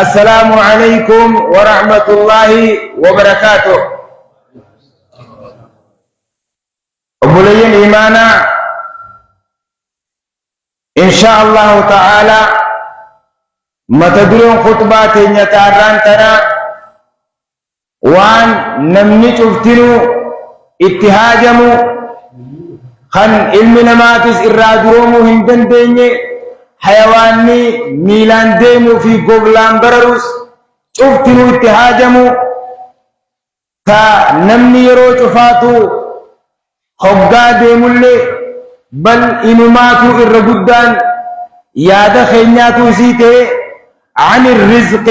السلام عليكم ورحمة الله وبركاته. أبولين إيمانا إن شاء الله تعالى متدرون خطبات نتعران تنا وان نمني شفتنو اتهاجمو خن علمنا ما تس إرادرومو هندن ديني حيواني ميلان ديمو في قبلان برروس شفتنو اتهاجمو تا نمني يرو شفاتو خبقا ديمو اللي بل إنماتو إرقودان يادا خينياتو سيته عن الرزق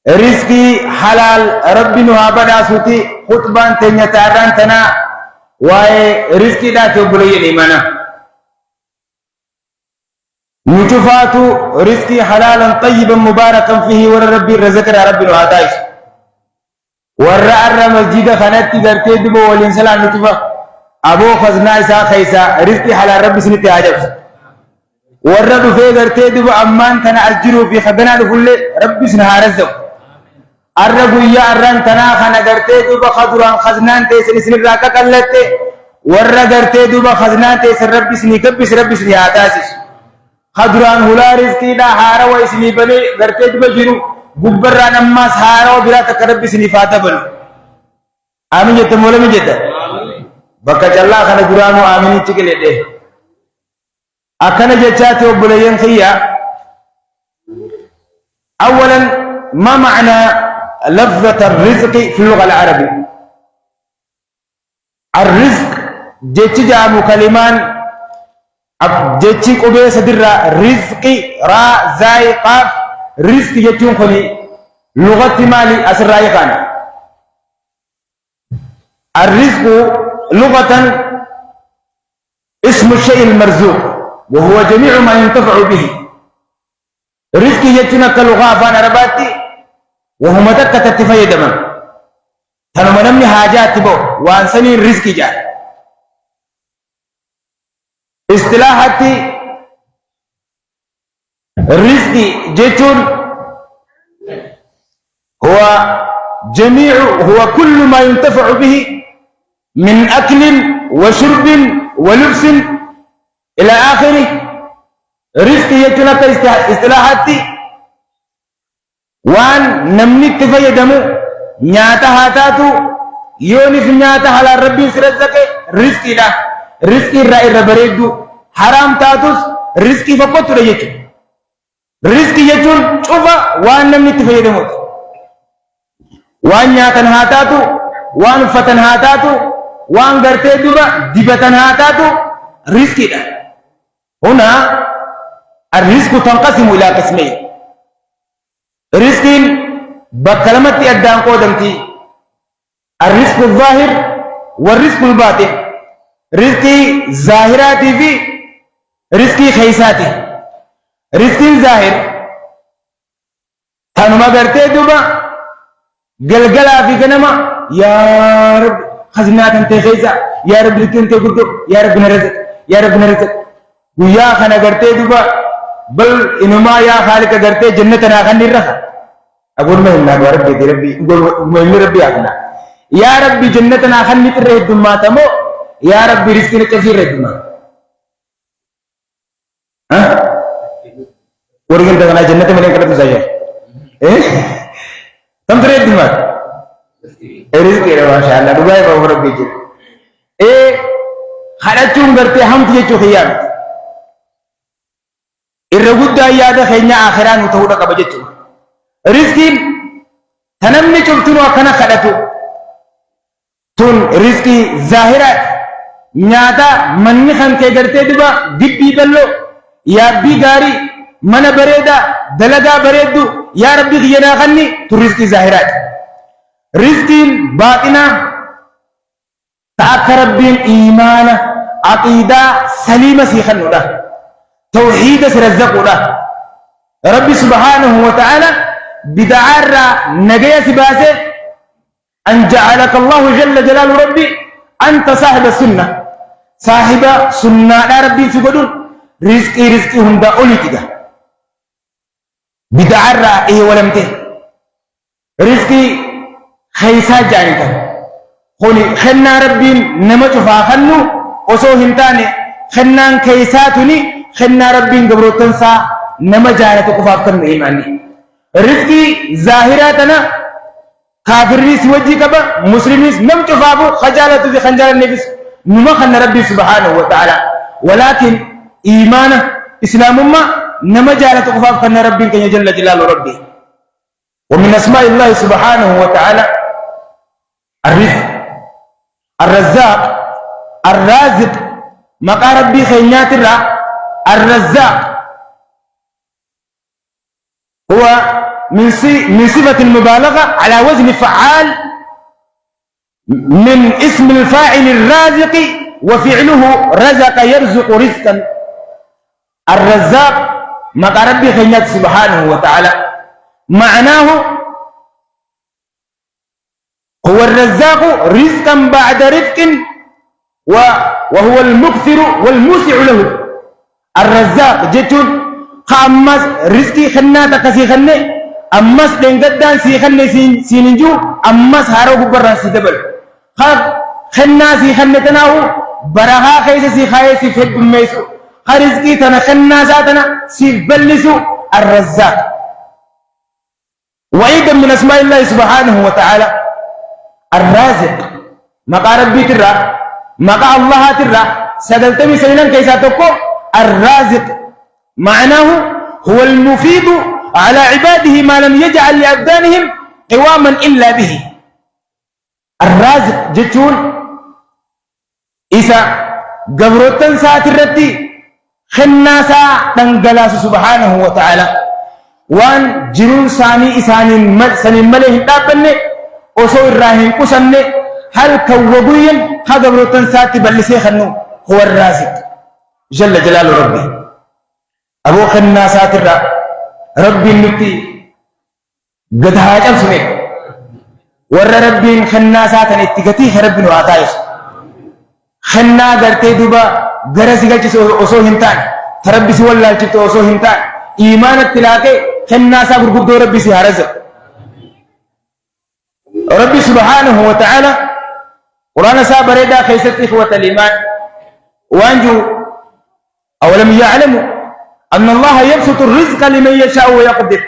رزقي حلال ربي نهابنا سوتي خطبان تنيتاران تنا واي رزقي دا تبلي الإيمانا نشوفاتو رزقي حلالا طيبا مباركا فيه ور ربي رزقنا ربي نهاتايش ور مسجد خانتي درتي دبو والإنسان نشوفا أبو خزنا إسا خيسا رزقي حلال ربي سنتي عجب ورد في درتي دبو أمان تنا أجرو في خبنا دفل ربي سنها رزق الرب يا الرن تنا خنا درتي دبو خضران خزنان تيسن سن راكا كلته ورد درتي دبو خزنان تيسن ربي سني كبس ربي سني عتاسس خضران هلا رزقي دا هارا ويسني بني درتي دبو جنو غبران أما سهارا وبلا تكربي سني فاتبل آمين جت مولم جت بكا الله خنا درانو آمين تكلي ده أكنا جتاتي وبليين خيا. أولا ما معنى لفظة الرزق في اللغة العربية؟ الرزق جتي جامو كلمان جتي قبيس درا رزقي را زاي قاف رزق جتيون خلي لغة مالي أسرائي كان الرزق لغة اسم الشيء المرزوق وهو جميع ما ينتفع به. رزقي يجتنا كاللغة فانا رباتي وهو مدكة تتفيد من تنو منمني حاجات بو وانساني رزقي جاء اصطلاحاتي رزقي جتون هو جميع هو كل ما ينتفع به من أكل وشرب ولبس إلى آخره. رزقي يجتنا كاصطلاحاتي وان نمني تفيدمو نياتا هاتاتو يوني في نياتا على ربي سرزك رزقي لا رزقي رأي ربريدو حرام تاتوس رزقي فقط ريجو رزقي يجون شوفا وان نمني تفيدمو وان نياتا هاتاتو وان فتن هاتاتو وان غرتي دوبا دبتن هاتاتو رزقي لا. هنا الرزق تنقسم إلى قسمين. رزق بكلمة أدان قدمتي الرزق الظاهر والرزق الباطن. رزقي ظاهراتي في رزقي خيساتي. رزقي ظاهر تنما برتي دوبا قلقلا في كنما يا رب خزنات انت خيسا يا رب لك انت قدو يا رب نرزق يا رب نرزق ويا خنا قرتي دوبا بل إنما يا خالق قرتي جنة ناخني رخا أقول ما إلا ربي دي ربي أقول ما ربي أغنى يا ربي جنة ناخني تره الدماء تمو يا ربي رزقنا كثير الدماء ها ورغن تغنى جنة من ينكرت سايا تم تره الدماء رزقي ما شاء الله دبي بابا ربي جل خلاتهم قرتي هم تيجوا خيام الرجود يادا خينا آخران متهودا كبجتو رزقين تنمني شفتنو أكنا خلاتو تون رزقي ظاهرة نيادا مني خان كيدرتي دبا دبي دلو يا بيغاري من بريدا دلدا بريدو يا ربي خينا خني تو رزقي ظاهرات. رزقين باطنا تأكر ربين إيمان عقيدة سليمة سيخنو ده توحيد سرزقو ده ربي سبحانه وتعالى بدعارة نجايا سباسه أن جعلك الله جل جلال ربي أنت صاحب السنة صاحب سنة ربي سبحانه رزقي هندا أولي كده بدعرة إيه ولمته رزقي خيسا جانتا خوني خنا ربي نمت فاخنو وسو هنتاني خنان كيساتني خنا ربي قبرو تنسى نما جانتا كفاف كن إيماني رزقي ظاهراتنا كافرنيس وجه كبا مسلميس نمت فافو خجالة في خنجال النبس نما خنا ربي سبحانه وتعالى ولكن إيمانه إسلام ما نما جانتا كفاف كن ربي كن جل جلال ربي ومن أسماء الله سبحانه وتعالى الرزق الرزاق الرازق مقا ربي خينات الرا الرزاق هو من صفة المبالغة على وزن فعال من اسم الفاعل الرازق وفعله رزق يرزق رزقا الرزاق مقا ربي خينات سبحانه وتعالى معناه هو الرزاق رزقا بعد رزق وهو المكثر والموسع له الرزاق جتون خامس رزقي خنا تكسي خنة أمس دنقدان سي خنة سينجو أمس هارو برا سيدبل خنا سي خنة تناو برها خيس سي خايس سي فد ميسو رزقي تنا خنا ساتنا سي بلسو الرزاق وأيضا من أسماء الله سبحانه وتعالى الرازق مقا ربي ترى مقا الله ترى سدلتمي سينان كيسا تقو الرازق معناه هو المفيد على عباده ما لم يجعل لأبدانهم قواما إلا به الرازق جتون إسا قبروتن ساترتي خناسا تنقلاس سبحانه وتعالى وان جنون ساني ساني مليه تابني وصو الراهن قسني هل كوبوين هذا بروتن ساتي بلسي خنو هو الرازق جل جلال ربي أبو خنا ساتر ربي النتي قد هاجم سميك ور ربي خنا ساتن اتقتيه ربي نواتايس خنا قرتي دوبا قرسي قلت وصو هنتان تربي سوى الله جبت وصو هنتان إيمان التلاقي خنا سابر قدو ربي سيهارزق ربي سبحانه وتعالى قرآن سابر يدا خيست إخوة الإيمان وأنجو أولم يعلموا أن الله يبسط الرزق لمن يشاء ويقدر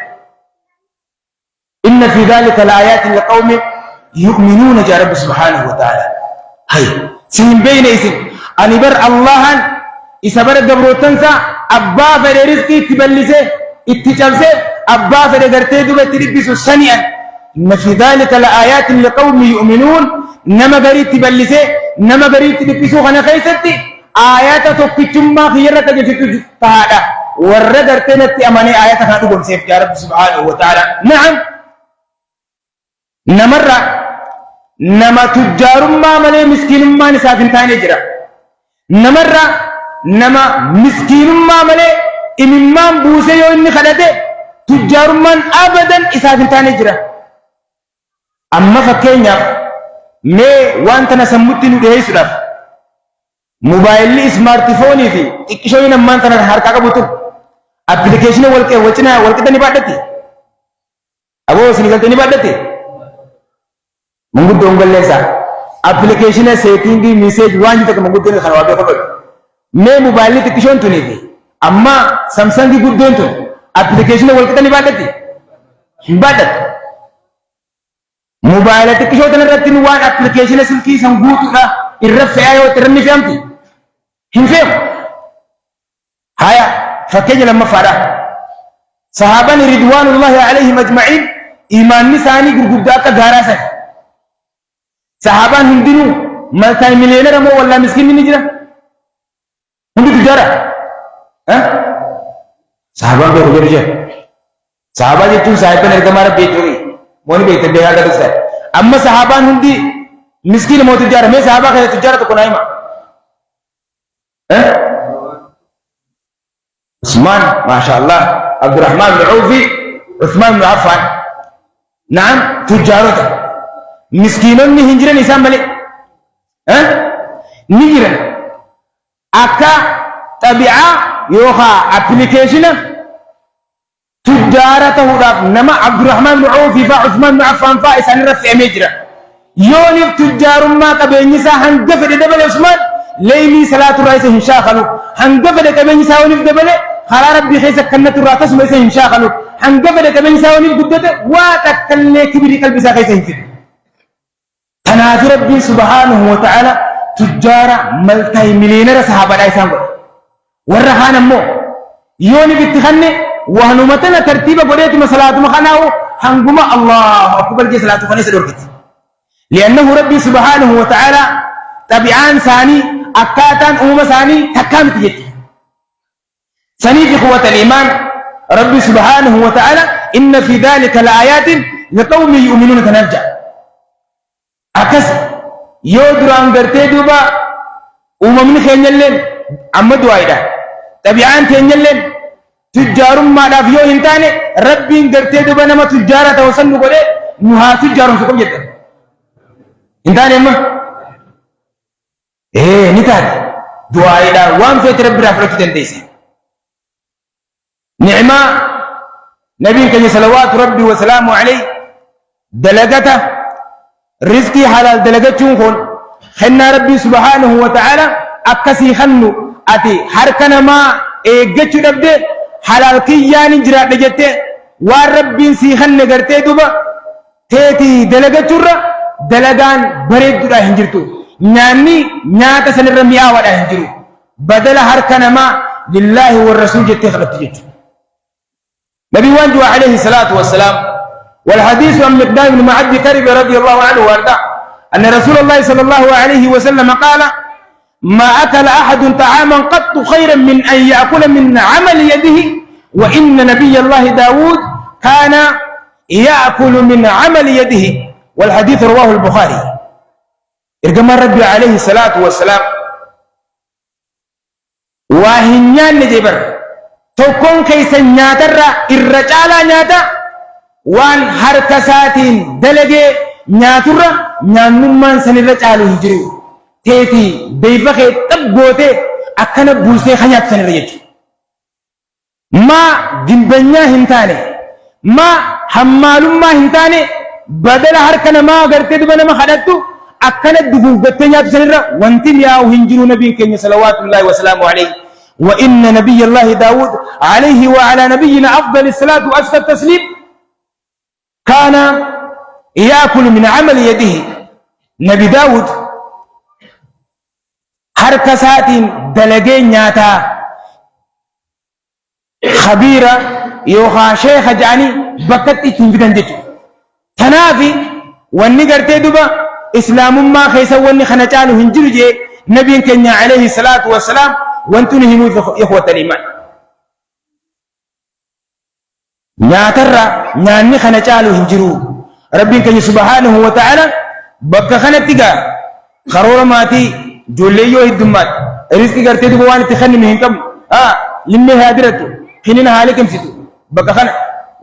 إن في ذلك لآيات لقوم يؤمنون جاء رب سبحانه وتعالى هاي سين بين اسم أن يبر الله إسبر الدبر تنسى أبا فر رزقي تبلسه اتجابسه أبا فر درتي دوبة تربس سنيا إن في ذلك لآيات لقوم يؤمنون نما بريد تبلسه نما بريد تبسه غنا خيستي آيات تكتما خيرة جتو تهادا ورد ارتنت أماني آيات هاتو بمسيف يا رب سبحانه وتعالى نعم نمرة نما تجار ما ملي مسكين ما نسافن تاني جرا نمرة نما مسكين ما ملي إمام بوسي يو إني خدته تجار من أبدا إسافن تاني جرا أما فكينيا مي وانتنا سمتين دهي سلاف موبايل سمارت فوني في إكشوين أمان تنا هاركا بوتو application walke wachna walke tani badati abo sinigal tani badati mungu dongolle sa application setting di message wanji tak mungu tani kharwa be ko me mobile ti kishon tuni di amma samsung di guddon tun application walke tani badati badat mobile ti kishon tani ratin wan application silki sangutu da irrafa ayo tirni famti hinfem haya فكيف لما فرح صحابة رضوان الله عليهم أجمعين إيمان نساني قرداك غاراسة صحابة هندنو ملتاي مليونير مو ولا مسكين من نجرة هندو تجارة صحابة بيرجع رجع صحابة جتو صاحبة نركمارا بيتوري موني بيت بيهادا بسا أما صحابة هندي مسكين مو تجارة مي صحابة خير تجارة تكونايما عثمان ما شاء الله عبد الرحمن بن عوفي عثمان بن عفان نعم تجارته مسكينون هنجرن إسام ملك نجرن أكا تبعا يوها application تجارته نما عبد الرحمن بن عوف فعثمان بن عفان فائس عن رفع مجرى يونف تجار ما قبل نساء هنقفل دبل عثمان ليلي صلاة الرئيس هنشاخلوا هنقفل قبل نساء ونف دبل خلا ربي خيسك كنت الراتس ويسه هنشاخلوا هنقفل قبل نساء ونف قدته واتكلي كبري قلب ساخيسه هنفل تنافي ربي سبحانه وتعالى تجار ملتاي مليونير صحابة دايسان ورهان مو يوني بتخني وهنمتنا ترتيب قريت مسلاة مخناو هنقوم الله أكبر جي صلاة خنيس دوركت لأنه ربي سبحانه وتعالى تبعان ثاني أكاتان ثاني تكامت جت ثاني في قوة الإيمان ربي سبحانه وتعالى إن في ذلك لآيات لقوم يؤمنون تنرجع أكس يودران برتي دوبا من خينيلين أما دوايدا تبعان تينيلين تجار ما دافيو هنتاني ربي برتي دوبا نما تجارة توصل نقوله نها تجار سكم جدا هنتاني أما نتاد دوايدا وان في ربي رافرك تنديسي نعمة نبي كي صلوات ربي وسلامه عليه دلقته رزقي حلال دلقتون خون خنا ربي سبحانه وتعالى أكسي خنو أتي حركنا ما إيجتشو دبده حلال كياني جرا دجته وربي سي خن قرتي دوبا تيتي دلقتشورا دلقان بريد دودا هنجرتو ناني ناتا سنرميا ودا هنجرو بدل حركنا ما لله والرسول جتي خلقت جتو نبي وانجو عليه الصلاة والسلام والحديث عن مقدام بن معد كرب رضي الله عنه وارضاه أن رسول الله صلى الله عليه وسلم قال ما أكل أحد طعاما قط خيرا من أن يأكل من عمل يده وإن نبي الله داود كان يأكل من عمل يده والحديث رواه البخاري إرجم ربي عليه الصلاة والسلام وهنيان نجبر تكون كيس نياتر الرجال نياتا وان حركساتين دلقي نياتر نيانمان سنرى چالو هجرو تيتي بيفخي تبغوتي أكنا بوسي خيات سنرى يجو ما جنبنيا هنتاني ما حمالوم ما هنتاني بدل حركنا ما غرتي دبنا ما خدتو أكنا دبوغتي نيات سنرى وانتم ياو هنجرو نبي كني صلوات الله وسلامه عليه وإن نبي الله داود عليه وعلى نبينا أفضل الصلاة وأزكى التسليم كان يأكل من عمل يده نبي داود حركسات دلقين نياتا خبيرة يوخا شيخ جاني بكت تنفدن جتو تنافي واني قرتي دوبا إسلام ما خيسا واني خنجانو هنجرو جي نبي كنيا عليه الصلاة والسلام وانتو نهمو إخوة الإيمان نياترى نياني خنجانو هنجرو ربي كني سبحانه وتعالى بكا خنتيغا خرورا ماتي جوليو هدمات رزقي غرتي دو وان تخني مهنكم لمي هادرتو خنين حالكم سيتو بكا خن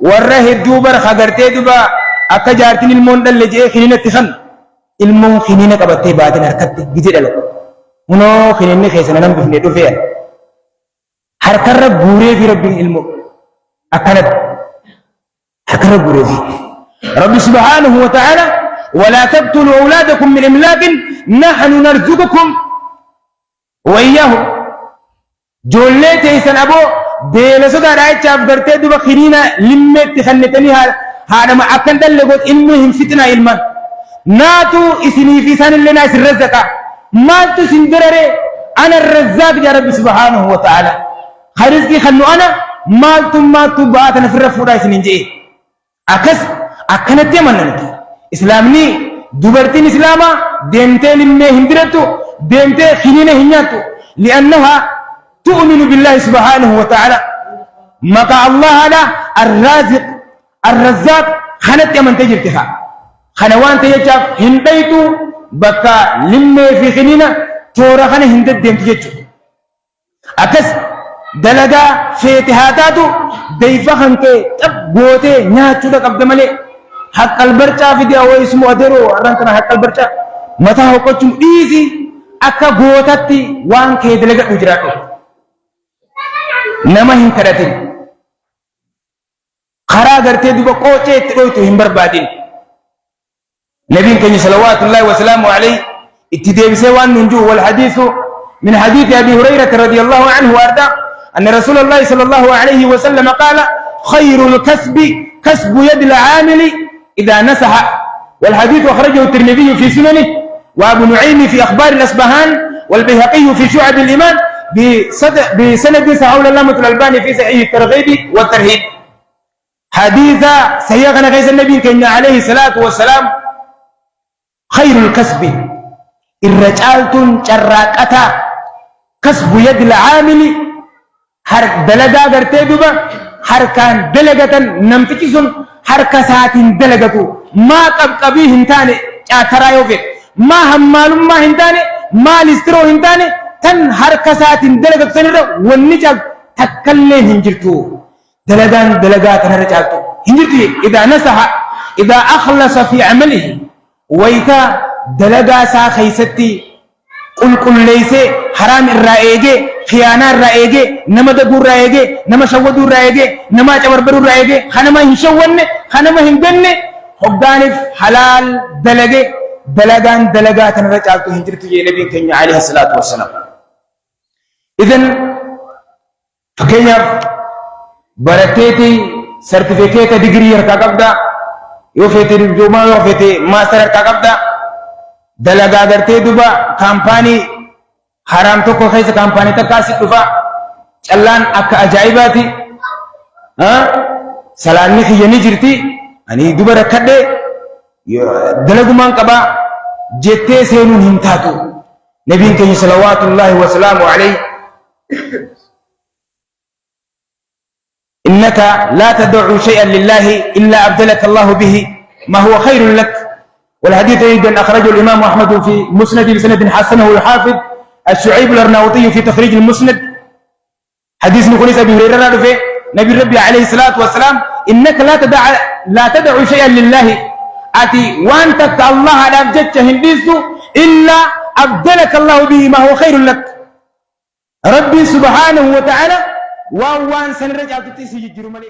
ورا هدوبر خغرتي دوبا اكا جارتين المون دلجي خنين تخن المون خنين قبتي باتن حركت جدي دلو منو خنين خيسنا نم بفني دو فيا حركر غوري في ربي علمو اكنت حركر غوري في رب سبحانه وتعالى ولا تقتلوا أولادكم من إملاق نحن نرزقكم وإياهم جولت يسن أبو ديل سودا رايت شاف برتي دوبا خيرينا لمت تخنتني هذا ما أكن دلقوت إلمهم فتنة إلما ناتو إسني في سن لنا الرزقة ما تسندرر أنا الرزاق يا رب سبحانه وتعالى خرزقي خنو أنا ما تبعتنا في الرفورة سننجي أكس أكنت يمننك إسلامني دبرتين إسلاما دينتين لمن هندرتو دينتين خنين هنياتو لأنها تؤمن بالله سبحانه وتعالى مقع الله على الرزاق خنت يمن تجرتها خنوان تجرتها هنديتو بكا لمن في خنين تورا خن هندت دينت جيتو أكس دلقا فيتهاتاتو ديفخن كي تبوتي نياتو لك أبدمالي حق البرچا في دي أو اسمه أدرو أرانتنا حق البرچا متى هو كتم إيزي أكا بوتاتي وان كي دلقا أجراكو نما هن كراتين خرا غرتي دوبا قوچه تدويتو هم بربادين نبي كان صلوات الله وسلامه عليه اتدبسه وان ننجو والحديث من حديث ابي هريره رضي الله عنه وارضاه ان رسول الله صلى الله عليه وسلم قال خير الكسب كسب يد العامل اذا نسح والحديث اخرجه الترمذي في سننه وابو نعيم في اخبار الاصبهان والبيهقي في شعب الايمان بسند صحيح العلامة الألباني في صحيح الترغيب والترهيب حديث سيغنى غيث النبي كان عليه الصلاة والسلام خير الكسب الرجالة شراكتا كسب يد العامل هر دلقا غرتيبا هر كان دلقة نمتكسون هر كسات دلقتو ما قبقبي هنتاني ترى يوفيت ما همالو ما هنتاني ما لسترو هنتاني تن حركات دلقة سنرة والنجاق تكلم هنجرتو دلقات نرجعتو هنجرتو إذا نسح إذا أخلص في عمله ويتا دلقا سا خيستي قل ليس حرام الرائجة خيانة الرائجة نما دقو الرائجة نما شودو الرائجة نما جبربرو الرائجة خنما هنشون خنما هنبن حقانف حلال دلقات نرجعتو هنجرتو يا نبي كنيا عليه الصلاة والسلام إذن فكيف برتيتي سيرتيفيكيت ديجري يركابدا يوفيتي دبلوما يوفيتي ماستر يركابدا دلقا درتي دوبا كامباني حرام توكو خيس كامباني تكاسي دوبا چلان أكا أجايباتي سلاني خياني جرتي أني دوبا ركده دلقو مان كبا جتة سينون همتاتو نبي كي صلوات الله وسلامه عليه إنك لا تدع شيئا لله إلا أبدلك الله به ما هو خير لك والحديث أيضا أخرجه الإمام أحمد في مسند بسند حسنه الحافظ الشعيب الأرناؤوطي في تخريج المسند حديث نقول أبي هريرة في نبي ربي عليه الصلاة والسلام إنك لا تدع شيئا لله أتي وأنت الله على أبجدك هنديسه إلا أبدلك الله به ما هو خير لك ربي سبحانه وتعالى وان سنرجع تتسي جرمالي